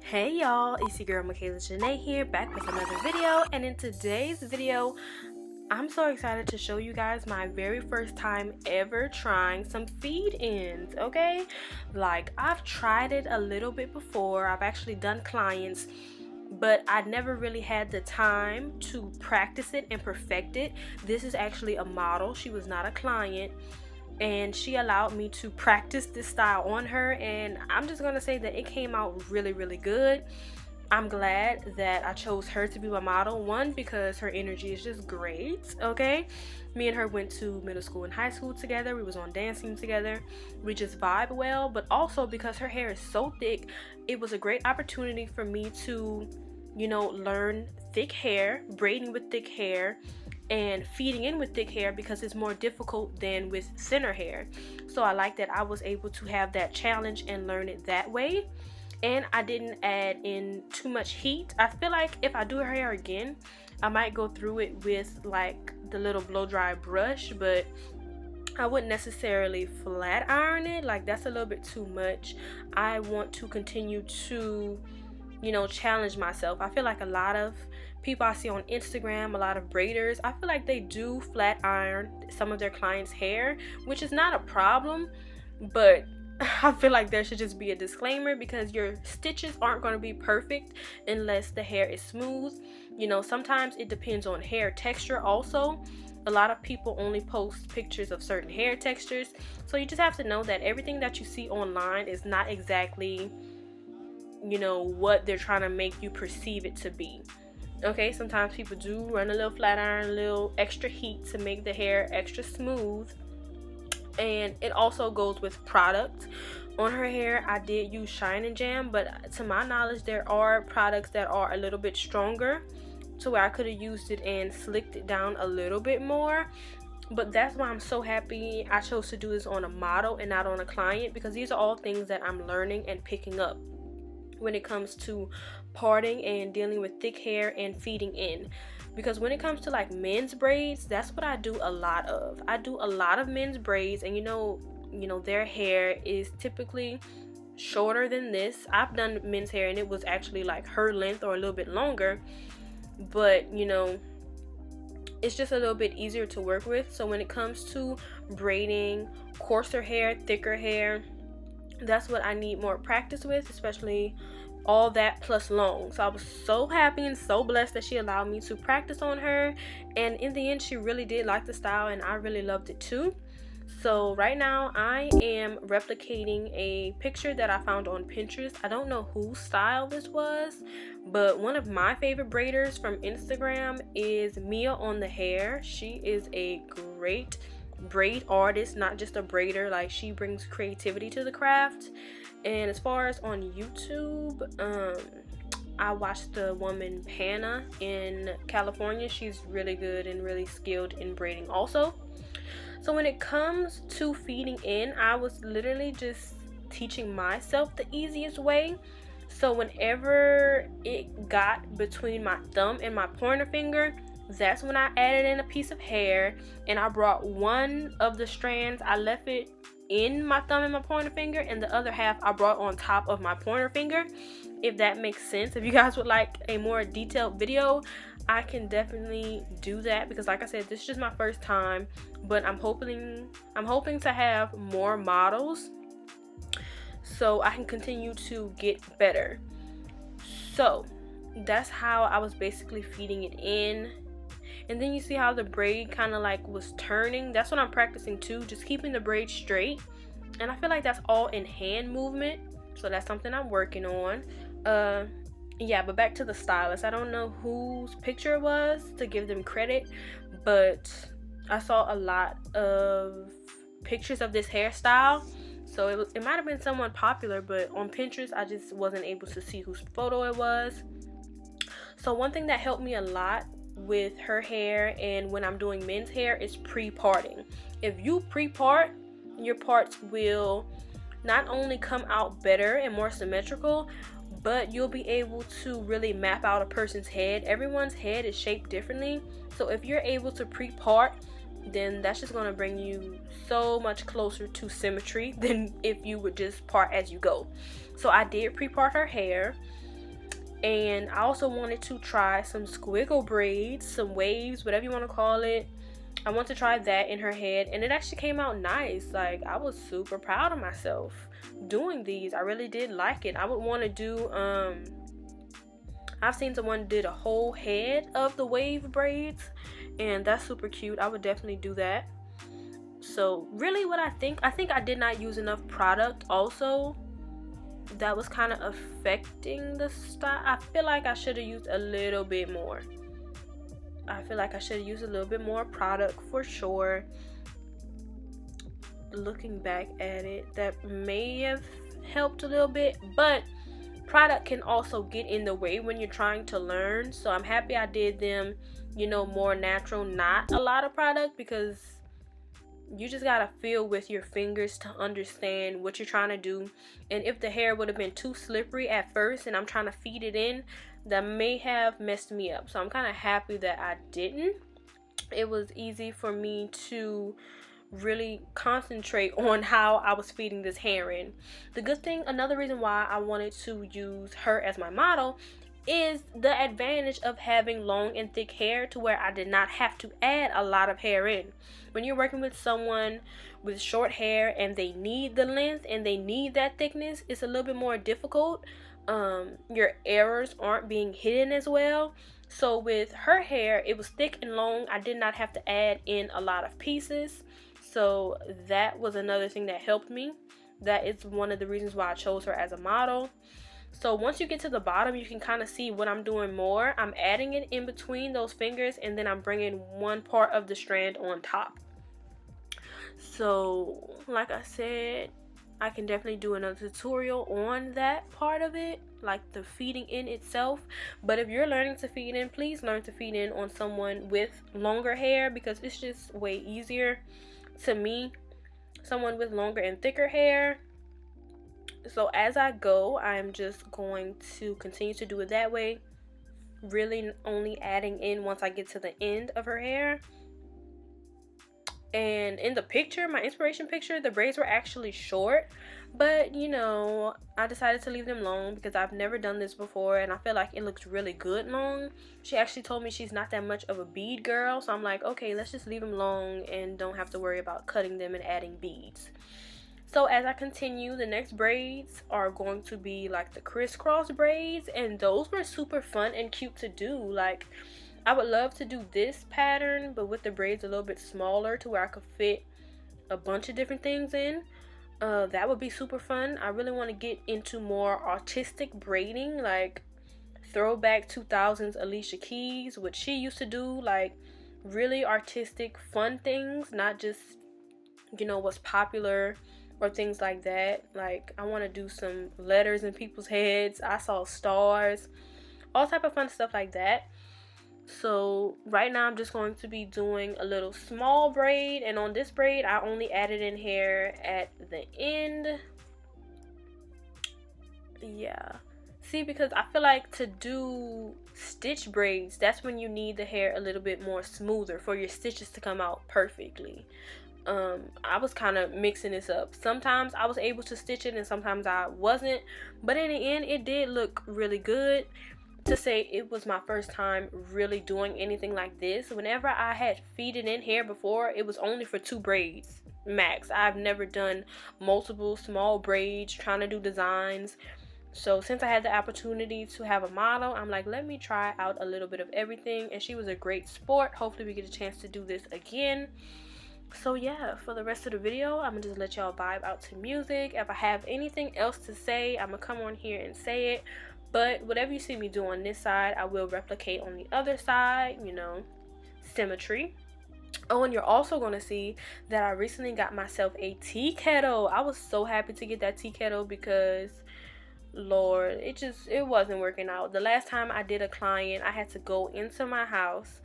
Hey y'all, it's your girl Michaela Janae here, back with another video. And in today's video, I'm so excited to show you guys my very first time ever trying some feed-ins, okay? Like, I've tried it a little bit before. I've actually done clients, but I never really had the time to practice it and perfect it. This is actually a model. She was not a client, and she allowed me to practice this style on her, and I'm just gonna say that it came out really good. I'm glad that I chose her to be my model. One, because her energy is just great, okay? Me and her went to middle school and high school together. We was on dancing together. We just vibe well, but also because her hair is so thick, it was a great opportunity for me to, learn thick hair, braiding with thick hair, and feeding in with thick hair, because it's more difficult than with thinner hair. So I like that I was able to have that challenge and learn it that way. And I didn't add in too much heat. I feel like if I do her hair again, I might go through it with like the little blow dry brush, but I wouldn't necessarily flat iron it. Like, that's a little bit too much. I want to continue to challenge myself. I feel like a lot of people I see on Instagram, a lot of braiders, I feel like they do flat iron some of their clients' hair, which is not a problem, but I feel like there should just be a disclaimer, because your stitches aren't going to be perfect unless the hair is smooth. Sometimes it depends on hair texture also. A lot of people only post pictures of certain hair textures, so you just have to know that everything that you see online is not exactly what they're trying to make you perceive it to be. Okay, sometimes people do run a little flat iron, a little extra heat to make the hair extra smooth, and it also goes with product. On her hair, I did use Shine and Jam, but to my knowledge, there are products that are a little bit stronger, to where I could have used it and slicked it down a little bit more. But that's why I'm so happy I chose to do this on a model and not on a client, because these are all things that I'm learning and picking up when it comes to parting and dealing with thick hair and feeding in. Because when it comes to like men's braids, that's what I do a lot of. I do a lot of men's braids, and their hair is typically shorter than this. I've done men's hair and it was actually like her length or a little bit longer, but it's just a little bit easier to work with. So when it comes to braiding coarser hair, thicker hair, that's what I need more practice with, especially all that plus long. So I was so happy and so blessed that she allowed me to practice on her, and in the end she really did like the style, and I really loved it too. So right now I am replicating a picture that I found on Pinterest. I don't know whose style this was, but one of my favorite braiders from Instagram is Mia on the Hair. She is a great braid artist, not just a braider. Like, she brings creativity to the craft. And as far as on YouTube, I watched the woman Panna in California. She's really good and really skilled in braiding also. So when it comes to feeding in, I was literally just teaching myself the easiest way. So whenever it got between my thumb and my pointer finger, that's when I added in a piece of hair, and I brought one of the strands, I left it in my thumb and my pointer finger, and the other half I brought on top of my pointer finger, if that makes sense. If you guys would like a more detailed video, I can definitely do that, because like I said, this is just my first time, but I'm hoping to have more models so I can continue to get better. So that's how I was basically feeding it in. And then you see how the braid kind of like was turning. That's what I'm practicing too, just keeping the braid straight. And I feel like that's all in hand movement, so that's something I'm working on. Yeah, but back to the stylist. I don't know whose picture it was to give them credit, but I saw a lot of pictures of this hairstyle, so it might have been someone popular, but on Pinterest I just wasn't able to see whose photo it was. So one thing that helped me a lot with her hair and when I'm doing men's hair is pre-parting. If you pre-part, your parts will not only come out better and more symmetrical, but you'll be able to really map out a person's head. Everyone's head is shaped differently, so if you're able to pre-part, then that's just going to bring you so much closer to symmetry than if you would just part as you go. So I did pre-part her hair. And I also wanted to try some squiggle braids, some waves, whatever you want to call it. I want to try that in her head, and it actually came out nice. Like, I was super proud of myself doing these. I really did like it. I would want to do I've seen someone did a whole head of the wave braids, and that's super cute. I would definitely do that. So really what I think I did not use enough product also. That was kind of affecting the style. I feel like I should have used a little bit more. I feel like I should have used a little bit more product for sure. Looking back at it, that may have helped a little bit, but product can also get in the way when you're trying to learn. So I'm happy I did them, you know, more natural, not a lot of product, because you just gotta feel with your fingers to understand what you're trying to do. And if the hair would have been too slippery at first and I'm trying to feed it in, that may have messed me up. So I'm kind of happy that I didn't. It was easy for me to really concentrate on how I was feeding this hair in. The good thing, another reason why I wanted to use her as my model, is the advantage of having long and thick hair, to where I did not have to add a lot of hair in. When you're working with someone with short hair and they need the length and they need that thickness, it's a little bit more difficult. Your errors aren't being hidden as well. So with her hair, it was thick and long. I did not have to add in a lot of pieces. So that was another thing that helped me. That is one of the reasons why I chose her as a model. So once you get to the bottom, you can kind of see what I'm doing more. I'm adding it in between those fingers, and then I'm bringing one part of the strand on top. So like I said, I can definitely do another tutorial on that part of it, like the feeding in itself. But if you're learning to feed in, please learn to feed in on someone with longer hair, because it's just way easier to me. Someone with longer and thicker hair. So as I go, I'm just going to continue to do it that way, really only adding in once I get to the end of her hair. And in the picture, my inspiration picture, the braids were actually short, but you know, I decided to leave them long because I've never done this before, and I feel like it looks really good long. She actually told me she's not that much of a bead girl, so I'm like, okay, let's just leave them long and don't have to worry about cutting them and adding beads. So as I continue, the next braids are going to be like the crisscross braids, and those were super fun and cute to do. Like, I would love to do this pattern, but with the braids a little bit smaller, to where I could fit a bunch of different things in. That would be super fun. I really want to get into more artistic braiding, like throwback 2000s Alicia Keys, what she used to do, like really artistic, fun things, not just, you know, what's popular or things like that. Like, I want to do some letters in people's heads. I saw stars, all type of fun stuff like that. So right now I'm just going to be doing a little small braid, and on this braid I only added in hair at the end. Yeah, see, because I feel like to do stitch braids, that's when you need the hair a little bit more smoother for your stitches to come out perfectly. I was kind of mixing this up. Sometimes I was able to stitch it and sometimes I wasn't, but in the end it did look really good. To say it was my first time really doing anything like this. Whenever I had feeded in hair before, it was only for 2 braids max. I've never done multiple small braids trying to do designs. So since I had the opportunity to have a model, I'm like, let me try out a little bit of everything, and she was a great sport. Hopefully we get a chance to do this again. So yeah, for the rest of the video, I'm gonna just let y'all vibe out to music. If I have anything else to say, I'm gonna come on here and say it. But whatever you see me do on this side, I will replicate on the other side, you know, symmetry. Oh, and you're also going to see that I recently got myself a tea kettle. I was so happy to get that tea kettle because, Lord, it wasn't working out. The last time I did a client, I had to go into my house,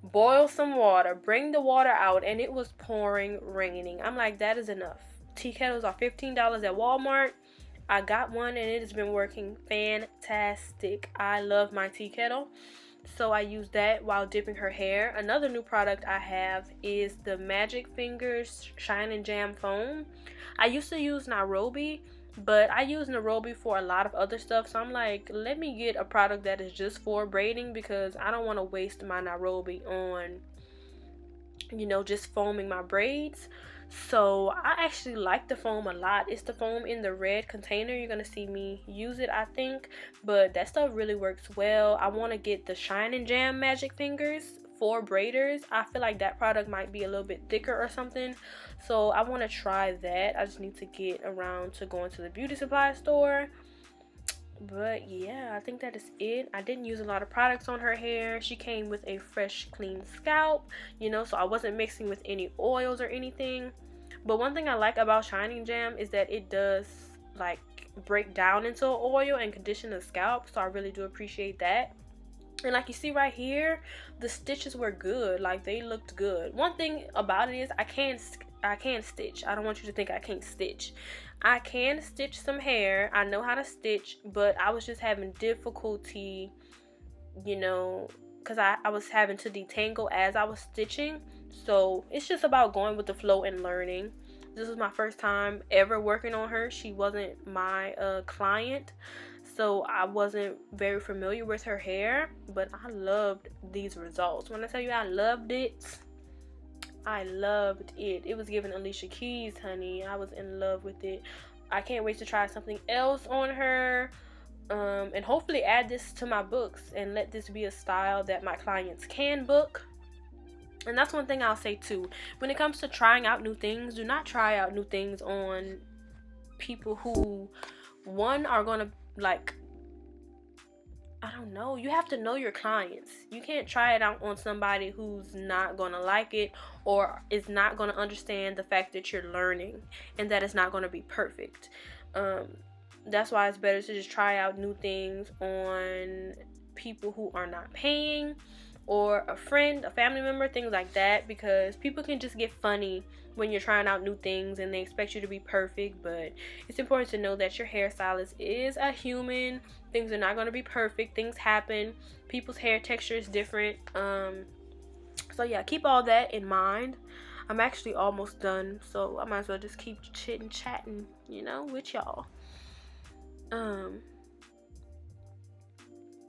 boil some water, bring the water out, and it was pouring, raining. I'm like, that is enough. Tea kettles are $15 at Walmart. I got one and it has been working fantastic. I love my tea kettle. So I use that while dipping her hair. Another new product I have is the Magic Fingers Shine and Jam Foam. I used to use Nairobi, But I use Nairobi for a lot of other stuff, so I'm like, let me get a product that is just for braiding, because I don't want to waste my Nairobi on, you know, just foaming my braids. So I actually like the foam a lot. It's the foam in the red container. You're gonna see me use it, I think, but that stuff really works well. I want to get the Shine and Jam magic fingers for braiders. I feel like that product might be a little bit thicker or something, so I want to try that. I just need to get around to going to the beauty supply store. But yeah, I think that is it. I didn't use a lot of products on her hair. She came with a fresh, clean scalp, you know, so I wasn't mixing with any oils or anything. But one thing I like about Shining Jam is that it does like break down into an oil and condition the scalp, so I really do appreciate that. And like you see right here, the stitches were good. Like, they looked good. One thing about it is I can stitch. I don't want you to think I can't stitch. I can stitch some hair. I know how to stitch, but I was just having difficulty, you know, because I was having to detangle as I was stitching. So it's just about going with the flow and learning. This was my first time ever working on her. She wasn't my client, so I wasn't very familiar with her hair, but I loved these results. When I tell you I loved it, I loved it. It was giving Alicia Keys, honey. I was in love with it. I can't wait to try something else on her, and hopefully add this to my books and let this be a style that my clients can book. And that's one thing I'll say too. When it comes to trying out new things, do not try out new things on people who, one, are going to, like, I don't know. You have to know your clients. You can't try it out on somebody who's not going to like it or is not going to understand the fact that you're learning and that it's not going to be perfect. That's why it's better to just try out new things on people who are not paying, or a friend, a family member, things like that, because people can just get funny when you're trying out new things and they expect you to be perfect. But it's important to know that your hairstylist is a human. Things are not going to be perfect. Things happen. People's hair texture is different. So yeah, keep all that in mind. I'm actually almost done, so I might as well just keep chatting, you know, with y'all.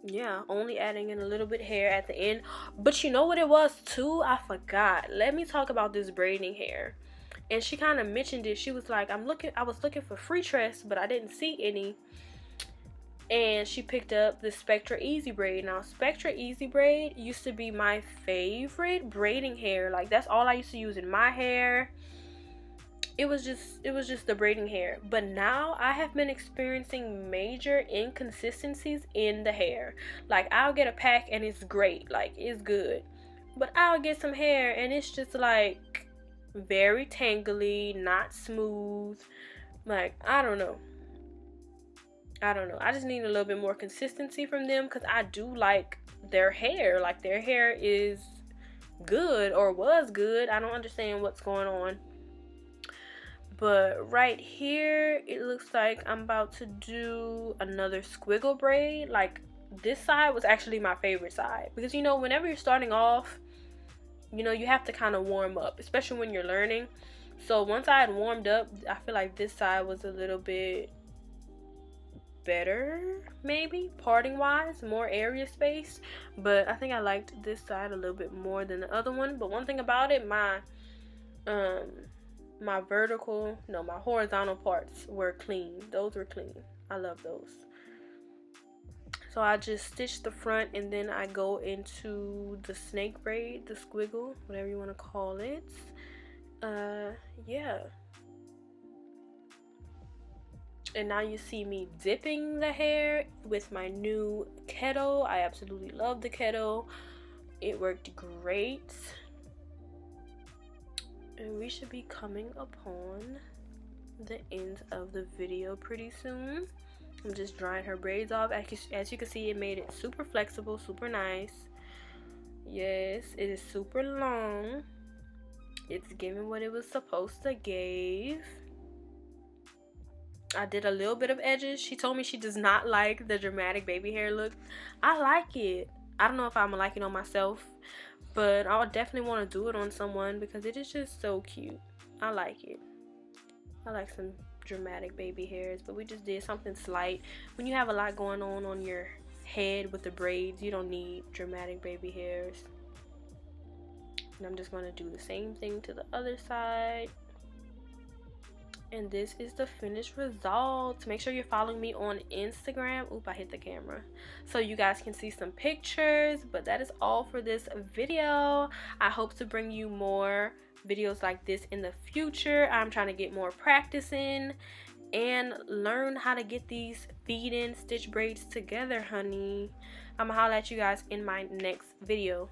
Yeah, only adding in a little bit hair at the end. But you know what it was too? I forgot. Let me talk about this braiding hair. And she kind of mentioned it. She was like, I was looking for free tress, but I didn't see any. And she picked up the Spectra Easy Braid. Now, Spectra Easy Braid used to be my favorite braiding hair. Like, that's all I used to use in my hair. It was just the braiding hair. But now I have been experiencing major inconsistencies in the hair. Like, I'll get a pack and it's great, like, it's good, but I'll get some hair and it's just like very tangly, not smooth. Like, I don't know. I just need a little bit more consistency from them, because I do like their hair. Like, their hair is good, or was good. I don't understand what's going on. But right here, it looks like I'm about to do another squiggle braid. Like, this side was actually my favorite side, because, you know, whenever you're starting off, you know, you have to kind of warm up, especially when you're learning. So once I had warmed up, I feel like this side was a little bit better, maybe parting wise, more area space. But I think I liked this side a little bit more than the other one. But one thing about it, my horizontal parts were clean. Those were clean. I love those. So I just stitch the front, and then I go into the snake braid, the squiggle, whatever you want to call it. Yeah. And now you see me dipping the hair with my new kettle. I absolutely love the kettle. It worked great. And we should be coming upon the end of the video pretty soon. I'm just drying her braids off. As you can see, it made it super flexible, super nice. Yes, it is super long. It's giving what it was supposed to give. I did a little bit of edges. She told me she does not like the dramatic baby hair look. I like it. I don't know if I'm gonna like it on myself, but I would definitely want to do it on someone because it is just so cute. I like it. I like some dramatic baby hairs, but we just did something slight. When you have a lot going on your head with the braids, you don't need dramatic baby hairs. And I'm just going to do the same thing to the other side. And this is the finished result. Make sure you're following me on Instagram. Oop, I hit the camera. So you guys can see some pictures. But that is all for this video. I hope to bring you more videos like this in the future. I'm trying to get more practice in and learn how to get these feed-in stitch braids together, honey. I'm gonna holler at you guys in my next video.